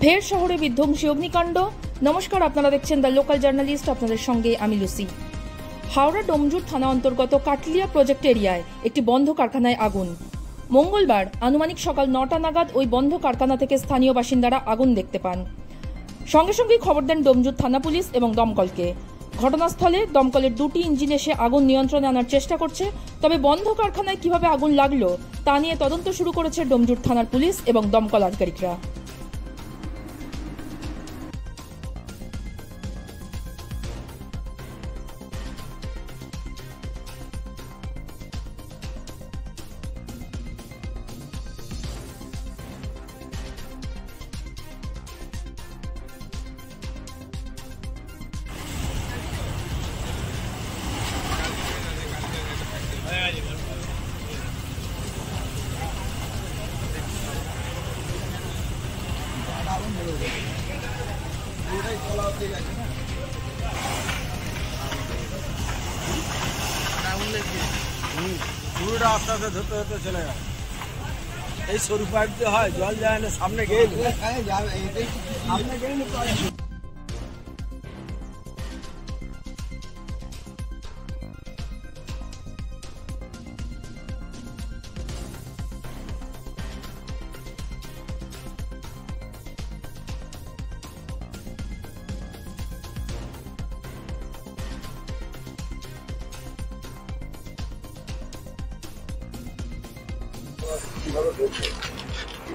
ফের শহরে বিধ্বংসী অগ্নিকাণ্ড। নমস্কার, আপনারা দেখছেন দ্য লোকাল জার্নালিস্ট, আপনাদের সঙ্গে আমি লুসি। হাওড়া ডোমজুর থানা অন্তর্গত কাটলিয়া প্রজেক্ট এরিয়ায় একটি বন্ধ কারখানায় আগুন। মঙ্গলবার আনুমানিক সকাল 9টা নাগাদ ওই বন্ধ কারখানা থেকে স্থানীয় বাসিন্দারা আগুন দেখতে পান। সঙ্গে সঙ্গেই খবর দেন ডোমজুর থানা পুলিশ এবং দমকলকে। ঘটনাস্থলে দমকলের 2টি ইঞ্জিন এসে আগুন নিয়ন্ত্রণে আনার চেষ্টা করছে। তবে বন্ধ কারখানায় কিভাবে আগুন লাগলো তা নিয়ে তদন্ত শুরু করেছে ডোমজুর থানার পুলিশ এবং দমকল আধিকারিকরা। পুরোটা আস্তে আস্তে ধরতে ধরতে চলে গেল। এই সরু পাইপ দিয়ে হয়, জল যায় না, সামনে গেল সামনে গেল।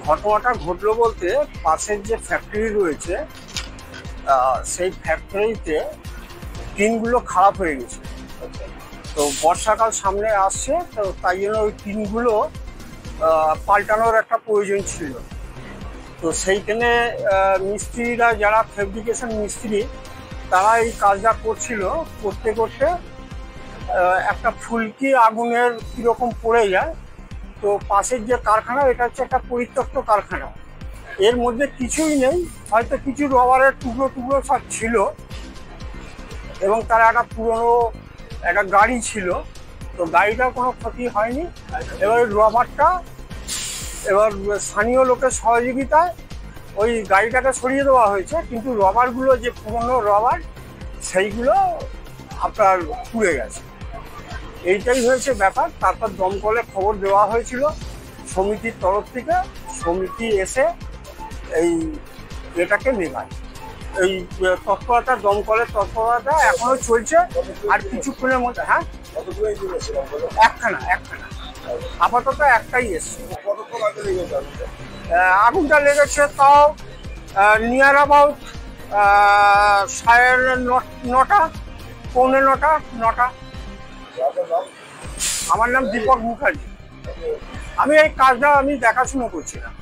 ঘটনাটা ঘটলো বলতে, পাশের যে ফ্যাক্টরি রয়েছে সেই ফ্যাক্টরিতে টিনগুলো খারাপ হয়ে গেছে। তো বর্ষাকাল সামনে আসছে, তো তাই জন্য ওই টিনগুলো পাল্টানোর একটা প্রয়োজন ছিল। তো সেইখানে মিস্ত্রিরা, যারা ফেব্রিকেশন মিস্ত্রি, তারা এই কাজটা করতে করতে একটা ফুলকি আগুনের কীরকম পড়ে যায়। তো পাশের যে কারখানা, এটা হচ্ছে একটা পরিত্যক্ত কারখানা, এর মধ্যে কিছুই নেই, হয়তো কিছু রবারের টুকরো টুকরো সব ছিল এবং তার একটা পুরনো একটা গাড়ি ছিল। তো গাড়িটার কোনো ক্ষতি হয়নি। এবার রবারটা, এবার স্থানীয় লোকের সহযোগিতায় ওই গাড়িটাকে সরিয়ে দেওয়া হয়েছে, কিন্তু রবারগুলো যে পুরনো রবার, সেইগুলো আপনার পুড়ে গেছে। এইটাই হয়েছে ব্যাপার। তারপর দমকলে খবর দেওয়া হয়েছিল সমিতির তরফ থেকে, সমিতি এসে এই এটাকে নেভায়। এই তৎপরতা, দমকলের তৎপরতা এখনো চলছে। আর কিছুক্ষণের মধ্যে, হ্যাঁ, একখানা আপাতত একটাই এসছে। আগুনটা লেগেছে তাও নিয়ার অ্যাবাউট 9:30, পৌনে 9টা। আমার নাম দীপক মুখার্জি। আমি এই কাজটা দেখাশুনো করছিলাম।